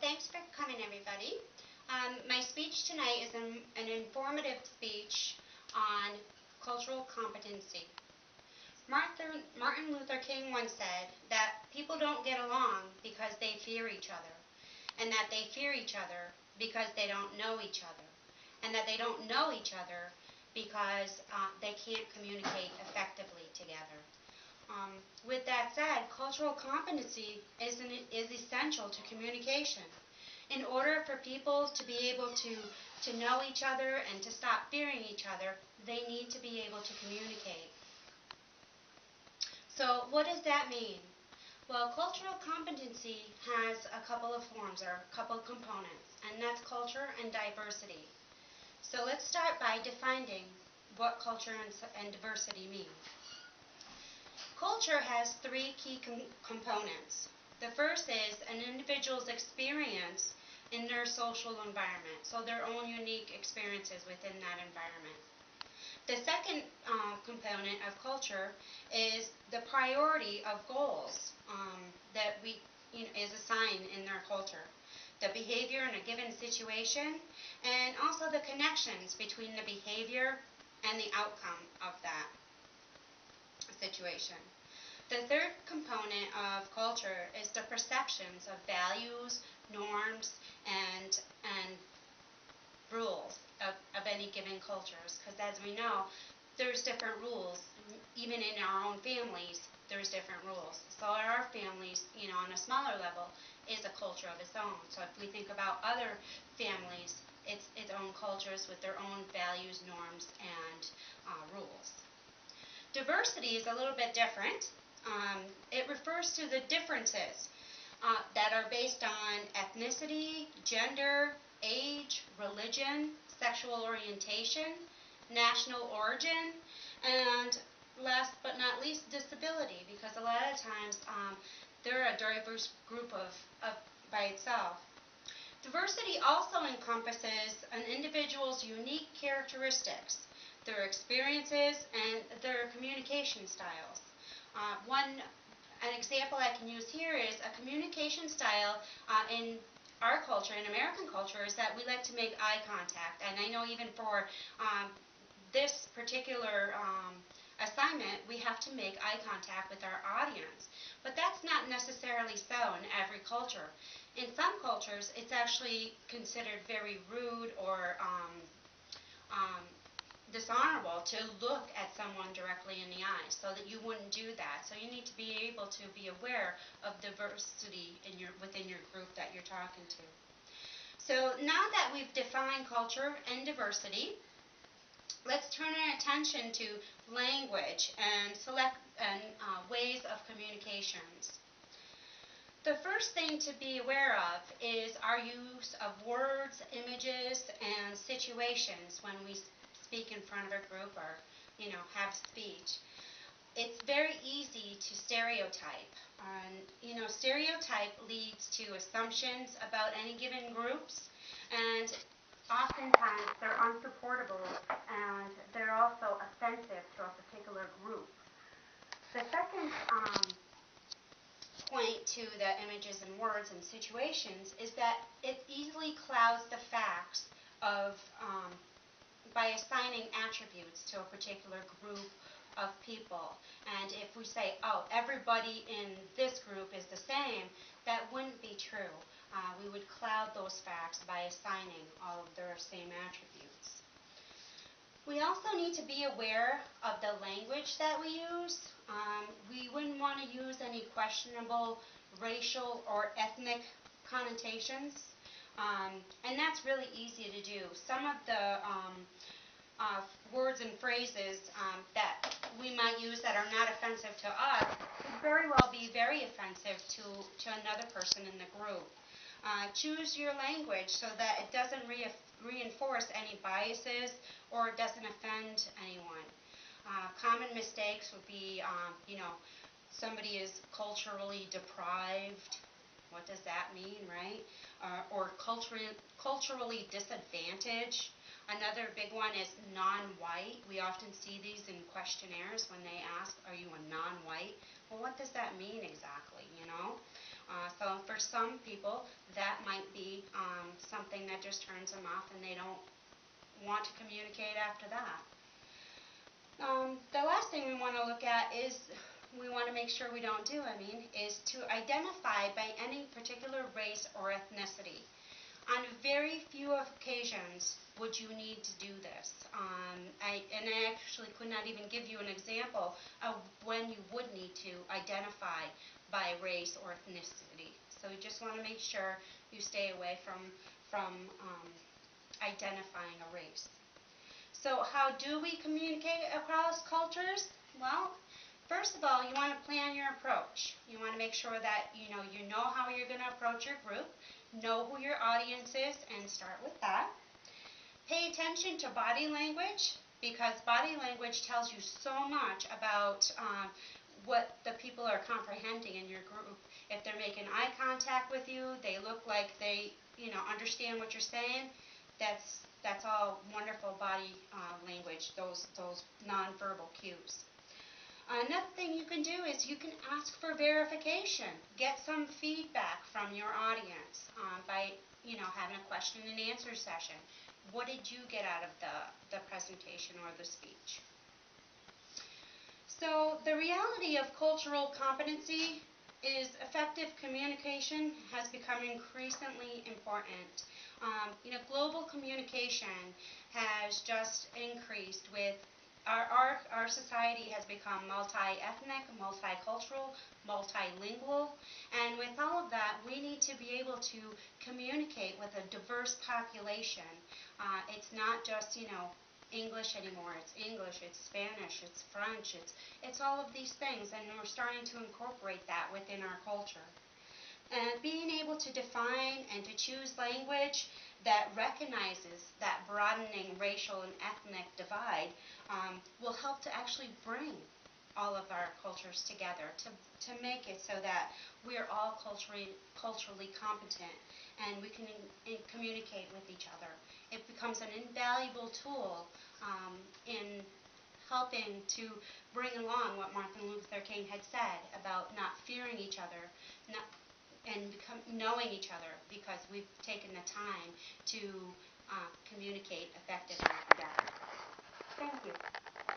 Thanks for coming, everybody. My speech tonight is an informative speech on cultural competency. Martin Luther King once said that people don't get along because they fear each other, and that they fear each other because they don't know each other, and that they don't know each other because they can't communicate effectively together. With that said, cultural competency is essential to communication. In order for people to be able to know each other and to stop fearing each other, they need to be able to communicate. So what does that mean? Well, cultural competency has a couple of forms, or a couple of components, and that's culture and diversity. So let's start by defining what culture and diversity mean. Culture has three key components. The first is an individual's experience in their social environment, so their own unique experiences within that environment. The second component of culture is the priority of goals that is assigned in their culture, the behavior in a given situation, and also the connections between the behavior and the outcome of that situation. The third component of culture is the perceptions of values, norms, and rules of any given cultures. Because as we know, there's different rules. Even in our own families, there's different rules. So our families, on a smaller level, is a culture of its own. So if we think about other families, it's its own cultures with their own values, norms, and rules. Diversity is a little bit different. It refers to the differences that are based on ethnicity, gender, age, religion, sexual orientation, national origin, and last but not least, disability, because a lot of times they're a diverse group by itself. Diversity also encompasses an individual's unique characteristics, their experiences, and their communication styles. An example I can use here is a communication style in our culture, in American culture, is that we like to make eye contact. And I know even for this particular assignment, we have to make eye contact with our audience. But that's not necessarily so in every culture. In some cultures, it's actually considered very rude or dishonorable to look at someone directly in the eyes, so that you wouldn't do that. So you need to be able to be aware of diversity within your group that you're talking to. So now that we've defined culture and diversity, let's turn our attention to language and ways of communications. The first thing to be aware of is our use of words, images, and situations when we speak in front of a group or, have speech. It's very easy to stereotype. Stereotype leads to assumptions about any given groups, and oftentimes they're unsupportable, and they're also offensive to a particular group. The second point to the images and words and situations is that it easily clouds the facts by assigning attributes to a particular group of people. And if we say, oh, everybody in this group is the same, that wouldn't be true. We would cloud those facts by assigning all of their same attributes. We also need to be aware of the language that we use. We wouldn't want to use any questionable racial or ethnic connotations. And that's really easy to do. Some of the words and phrases that we might use that are not offensive to us could very well be very offensive to another person in the group. Choose your language so that it doesn't reinforce any biases or it doesn't offend anyone. Common mistakes would be, somebody is culturally deprived. What does that mean, right? Or culturally disadvantaged. Another big one is non-white. We often see these in questionnaires when they ask, are you a non-white? Well, what does that mean exactly, So for some people, that might be something that just turns them off and they don't want to communicate after that. The last thing we want to look at is we want to make sure we don't do, is to identify by any particular race or ethnicity. On very few occasions would you need to do this. I actually could not even give you an example of when you would need to identify by race or ethnicity. So you just want to make sure you stay away from identifying a race. So how do we communicate across cultures? Well, first of all, you want to plan your approach. You want to make sure that you know how you're going to approach your group, know who your audience is, and start with that. Pay attention to body language, because body language tells you so much about what the people are comprehending in your group. If they're making eye contact with you, they look like they understand what you're saying, that's all wonderful body language, those nonverbal cues. Another thing you can do is you can ask for verification. Get some feedback from your audience by having a question and answer session. What did you get out of the presentation or the speech? So the reality of cultural competency is effective communication has become increasingly important. Global communication has just increased with our society has become multi-ethnic, multicultural, multilingual, and with all of that, we need to be able to communicate with a diverse population. It's not just, English anymore. It's English, it's Spanish, it's French, it's all of these things, and we're starting to incorporate that within our culture. And being able to define and to choose language that recognizes that broadening racial and ethnic divide will help to actually bring all of our cultures together to make it so that we are all culturally competent and we can communicate with each other. It becomes an invaluable tool in helping to bring along what Martin Luther King had said about not fearing each other, and knowing each other, because we've taken the time to communicate effectively together. Thank you.